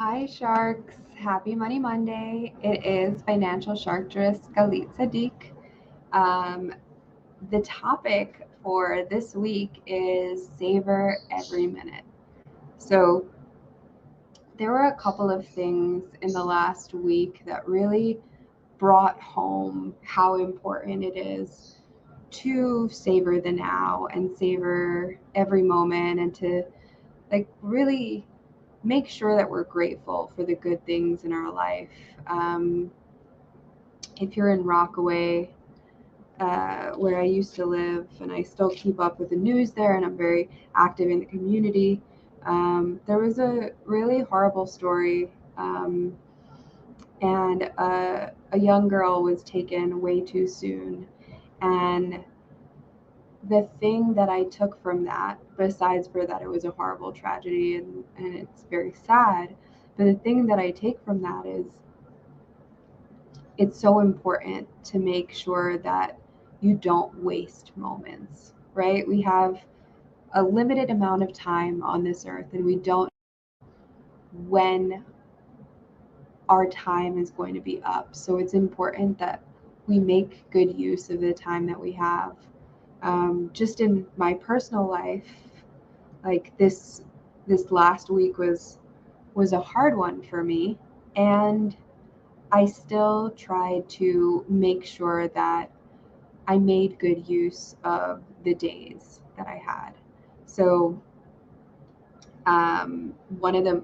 Hi, Sharks. Happy Money Monday. It is Financial Sharktress Galit Sadiq. Um, the topic for this week is Savor every minute. So, there were a couple of things in the last week that really brought home how important it is to savor the now and savor every moment and to really make sure that we're grateful for the good things in our life. Um, if you're in Rockaway, where I used to live, and I still keep up with the news there, and I'm very active in the community, there was a really horrible story, and a young girl was taken way too soon. And the thing that I took from that, besides for that it was a horrible tragedy and it's very sad, but the thing that I take from that is it's so important to make sure that you don't waste moments, right? We have a limited amount of time on this earth and we don't know when our time is going to be up. So it's important that we make good use of the time that we have. Just in my personal life, like this last week was a hard one for me, and I still tried to make sure that I made good use of the days that I had. So one of the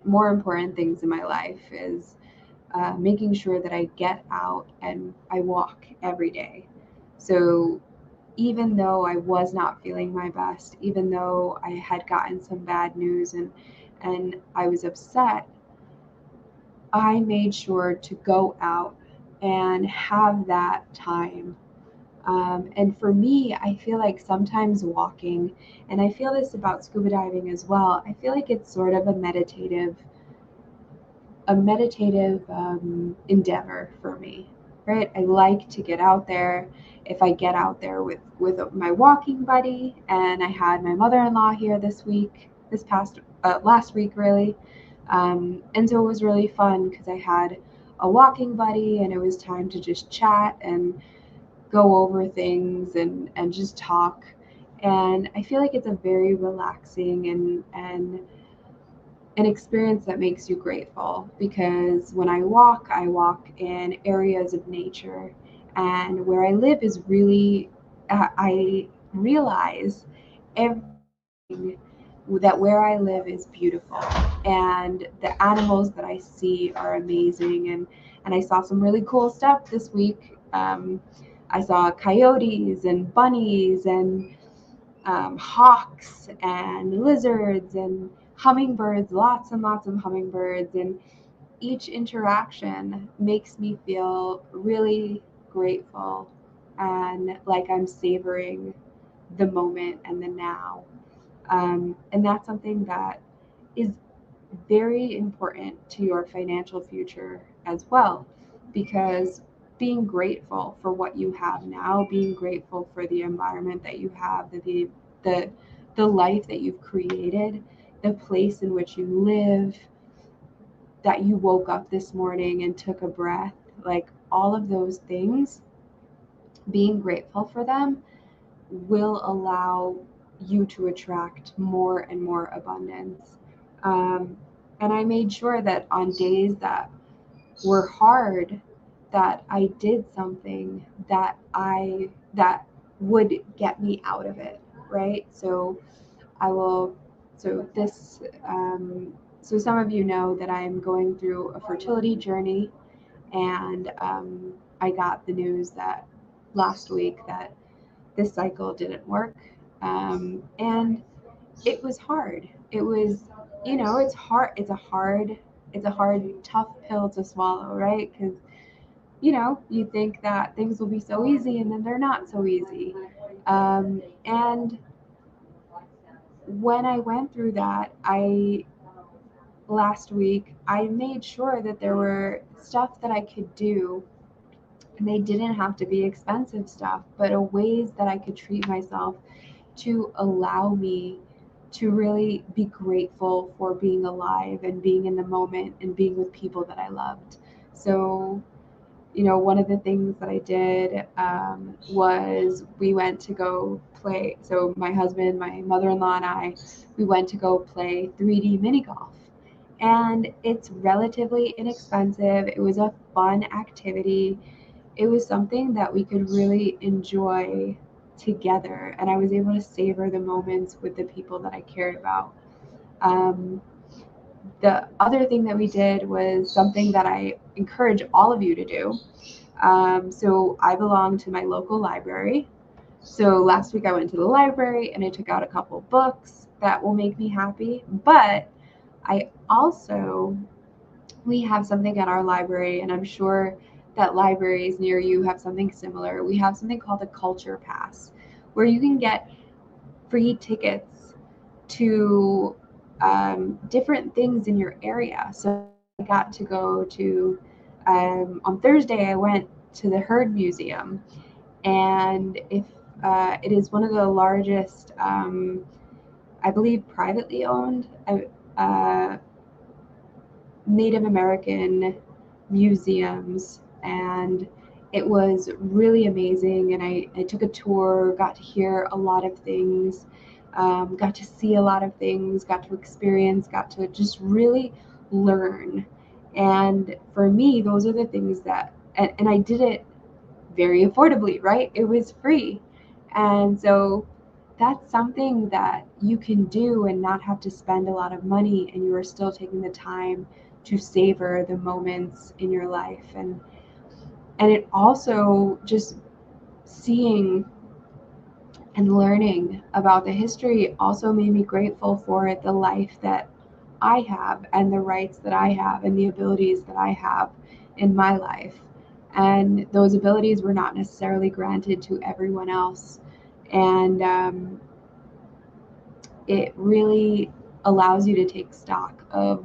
more important things in my life is making sure that I get out and I walk every day. So even though I was not feeling my best, even though I had gotten some bad news and I was upset, I made sure to go out and have that time. And for me, I feel like sometimes walking, and I feel this about scuba diving as well, I feel like it's sort of a meditative endeavor for me, right? I like to get out there. If I get out there with my walking buddy, and I had my mother-in-law here this past last week really, and so it was really fun because I had a walking buddy, and it was time to just chat and go over things and just talk. And I feel like it's a very relaxing and an experience that makes you grateful, because when I walk in areas of nature, and where I live is really, I realize everything that where I live is beautiful, and the animals that I see are amazing, and I saw some really cool stuff this week. I saw coyotes and bunnies and hawks and lizards and hummingbirds, lots and lots of hummingbirds. And each interaction makes me feel really grateful and like I'm savoring the moment and the now. And that's something that is very important to your financial future as well, because being grateful for what you have now, being grateful for the environment that you have, the the life that you've created, the place in which you live, that you woke up this morning and took a breath, like all of those things, being grateful for them will allow you to attract more and more abundance. Um, and I made sure that on days that were hard, that I did something that would get me out of it, right? So I will. So this. So some of you know that I'm going through a fertility journey, and I got the news that last week that this cycle didn't work, and it was hard. It was, it's hard. It's a hard, tough pill to swallow, right? Because you think that things will be so easy, and then they're not so easy. And when I went through that, I last week I made sure that there were stuff that I could do, and they didn't have to be expensive stuff, but a ways that I could treat myself to allow me to really be grateful for being alive and being in the moment and being with people that I loved. So, one of the things that I did was we went to go play. So my husband, my mother-in-law, and I, we went to go play 3D mini golf. And it's relatively inexpensive. It was a fun activity. It was something that we could really enjoy together. And I was able to savor the moments with the people that I cared about. Um, the other thing that we did was something that I encourage all of you to do. So I belong to my local library. So last week I went to the library and I took out a couple books that will make me happy. But we have something at our library, and I'm sure that libraries near you have something similar. We have something called a culture pass, where you can get free tickets to different things in your area. So I got to go to, on Thursday, I went to the Heard Museum, and it is one of the largest, I believe, privately owned Native American museums, and it was really amazing. And I took a tour, got to hear a lot of things, got to see a lot of things, got to experience, got to just really learn. And for me, those are the things and I did it very affordably, right? It was free. And so that's something that you can do and not have to spend a lot of money, and you are still taking the time to savor the moments in your life. And it also, just seeing and learning about the history, also made me grateful for the life that I have and the rights that I have and the abilities that I have in my life. And those abilities were not necessarily granted to everyone else. And it really allows you to take stock of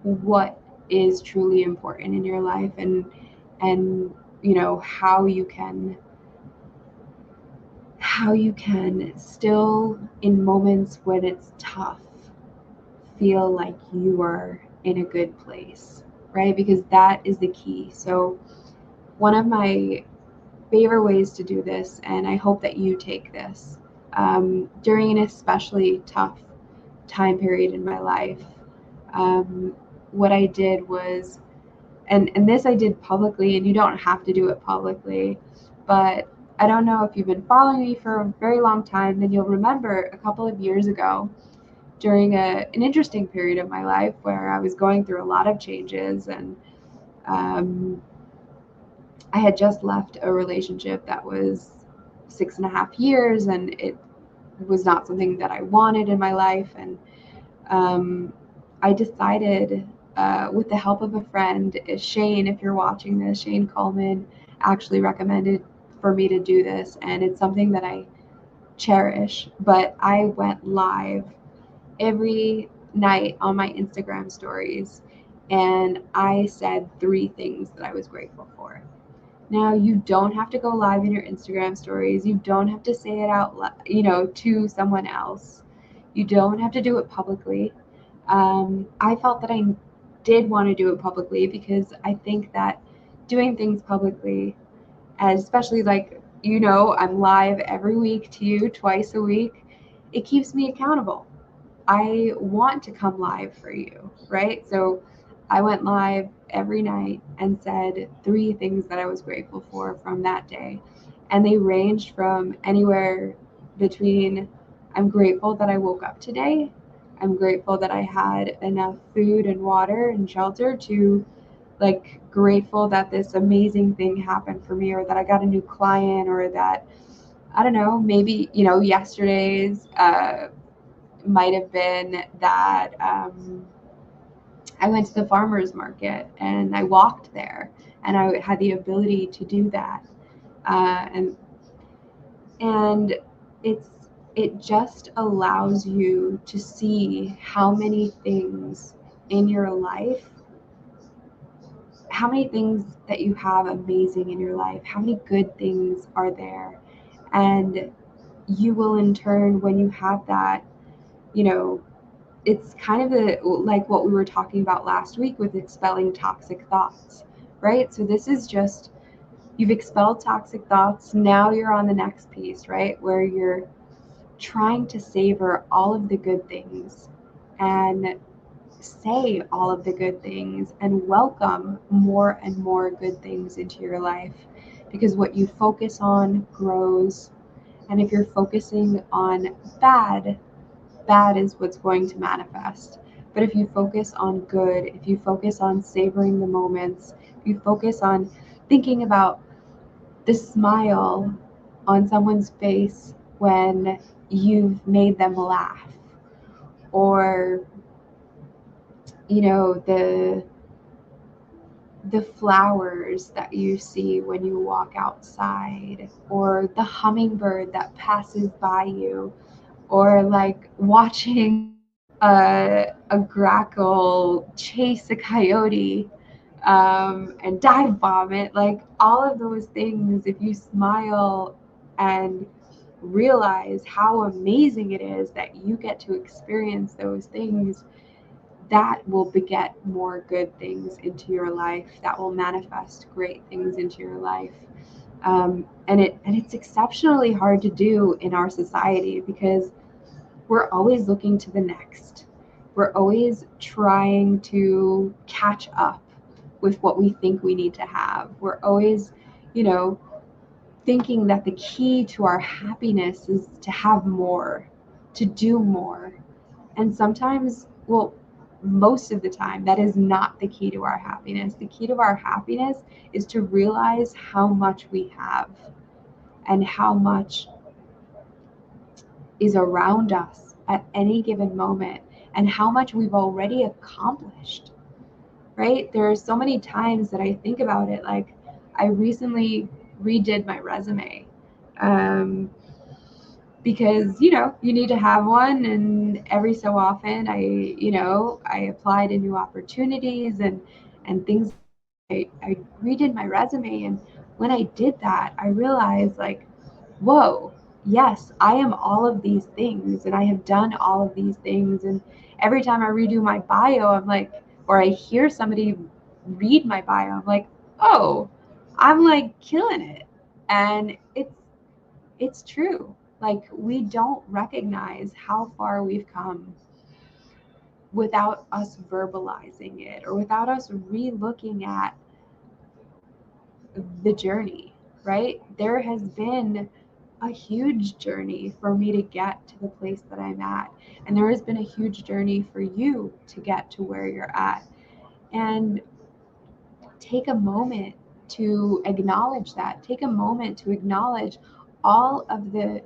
what is truly important in your life, and how you can still, in moments when it's tough, feel like you are in a good place, right? Because that is the key. So one of my favorite ways to do this, and I hope that you take this during an especially tough time period in my life, what I did was, and this I did publicly, and you don't have to do it publicly, but I don't know if you've been following me for a very long time, then you'll remember a couple of years ago, during an interesting period of my life where I was going through a lot of changes, and I had just left a relationship that was 6.5 years, and it was not something that I wanted in my life. And I decided, with the help of a friend, Shane, if you're watching this, Shane Coleman actually recommended for me to do this, and it's something that I cherish. But I went live every night on my Instagram stories, and I said 3 things that I was grateful for. Now, you don't have to go live in your Instagram stories. You don't have to say it out loud, to someone else. You don't have to do it publicly. I felt that I did want to do it publicly, because I think that doing things publicly, especially I'm live every week to you, twice a week, it keeps me accountable. I want to come live for you, right? So I went live every night and said 3 things that I was grateful for from that day. And they ranged from anywhere between, I'm grateful that I woke up today, I'm grateful that I had enough food and water and shelter, to grateful that this amazing thing happened for me, or that I got a new client, or that, I don't know, maybe, yesterday's might have been that I went to the farmer's market and I walked there, and I had the ability to do that. And it just allows you to see how many things in your life, how many things that you have amazing in your life, how many good things are there. And you will, in turn, when you have that, it's kind of like what we were talking about last week with expelling toxic thoughts, right? So this is just, you've expelled toxic thoughts. Now you're on the next piece, right? Where you're trying to savor all of the good things and say all of the good things and welcome more and more good things into your life, because what you focus on grows. And if you're focusing on bad is what's going to manifest. But if you focus on good, if you focus on savoring the moments, if you focus on thinking about the smile on someone's face when you've made them laugh, or the flowers that you see when you walk outside, or the hummingbird that passes by you, or like watching a grackle chase a coyote, and dive bomb it. Like all of those things, if you smile and realize how amazing it is that you get to experience those things, that will beget more good things into your life, that will manifest great things into your life. And it's exceptionally hard to do in our society, because we're always looking to the next. We're always trying to catch up with what we think we need to have. We're always, thinking that the key to our happiness is to have more, to do more. And sometimes, well, most of the time, that is not the key to our happiness. The key to our happiness is to realize how much we have and how much is around us at any given moment, and how much we've already accomplished, right? There are so many times that I think about it. Like, I recently redid my resume, because you need to have one, and every so often I apply to new opportunities and things. I redid my resume, and when I did that, I realized, like, whoa, yes, I am all of these things, and I have done all of these things. And every time I redo my bio, I'm like, or I hear somebody read my bio, I'm like, oh, I'm like killing it. And it's true. Like, we don't recognize how far we've come without us verbalizing it, or without us re-looking at the journey, right? There has been a huge journey for me to get to the place that I'm at. And there has been a huge journey for you to get to where you're at. And take a moment to acknowledge that. Take a moment to acknowledge all of the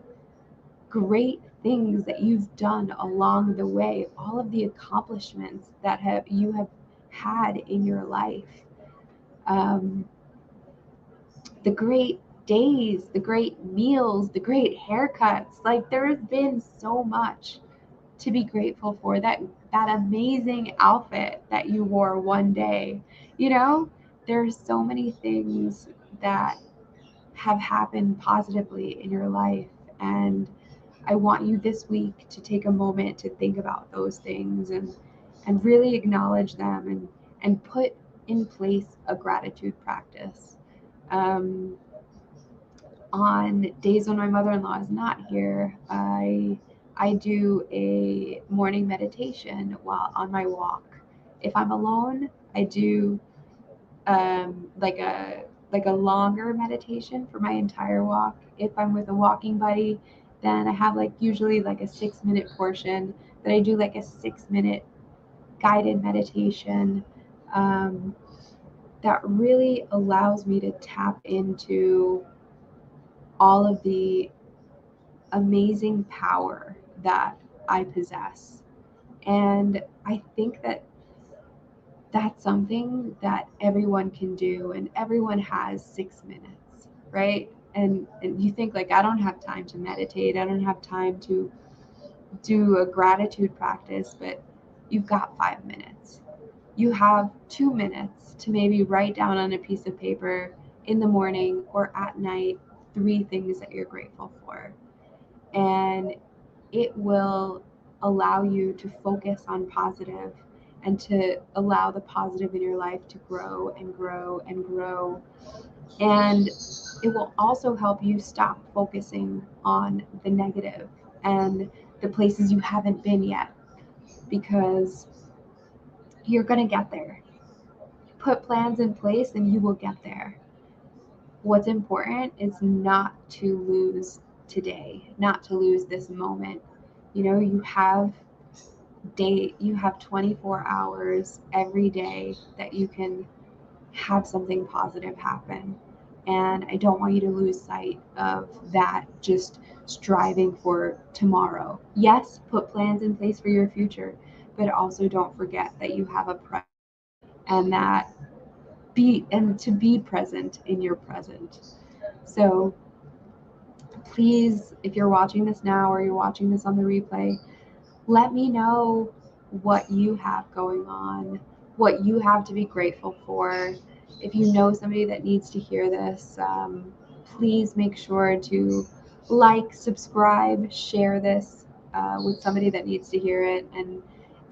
great things that you've done along the way, all of the accomplishments that you have had in your life. Um, the great days, the great meals, the great haircuts. Like, there has been so much to be grateful for. That amazing outfit that you wore one day. There's so many things that have happened positively in your life, and I want you this week to take a moment to think about those things, and really acknowledge them, and put in place a gratitude practice. Um, on days when my mother-in-law is not here, I do a morning meditation while on my walk. If I'm alone, I do like a longer meditation for my entire walk. If I'm with a walking buddy, then I have like usually like a 6-minute portion that I do, like a 6-minute guided meditation, um, that really allows me to tap into all of the amazing power that I possess. And I think that that's something that everyone can do, and everyone has 6 minutes, right? And you think, like, I don't have time to meditate, I don't have time to do a gratitude practice, but you've got 5 minutes. You have 2 minutes to maybe write down on a piece of paper in the morning or at night 3 things that you're grateful for. And it will allow you to focus on positive and to allow the positive in your life to grow and grow and grow. And it will also help you stop focusing on the negative and the places you haven't been yet, because you're going to get there. Put plans in place and you will get there. What's important is not to lose today, not to lose this moment. You have 24 hours every day that you can have something positive happen. And I don't want you to lose sight of that, just striving for tomorrow. Yes, put plans in place for your future, but also don't forget that you have a present, and to be present in your present. So please, if you're watching this now or you're watching this on the replay, let me know what you have going on, what you have to be grateful for. If you know somebody that needs to hear this, please make sure to like, subscribe, share this with somebody that needs to hear it,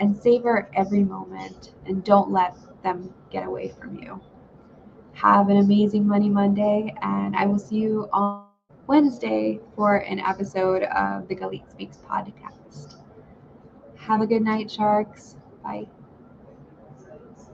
and savor every moment and don't let them get away from you. Have an amazing Money Monday, and I will see you on Wednesday for an episode of the Galit Speaks podcast. Have a good night, sharks. Bye.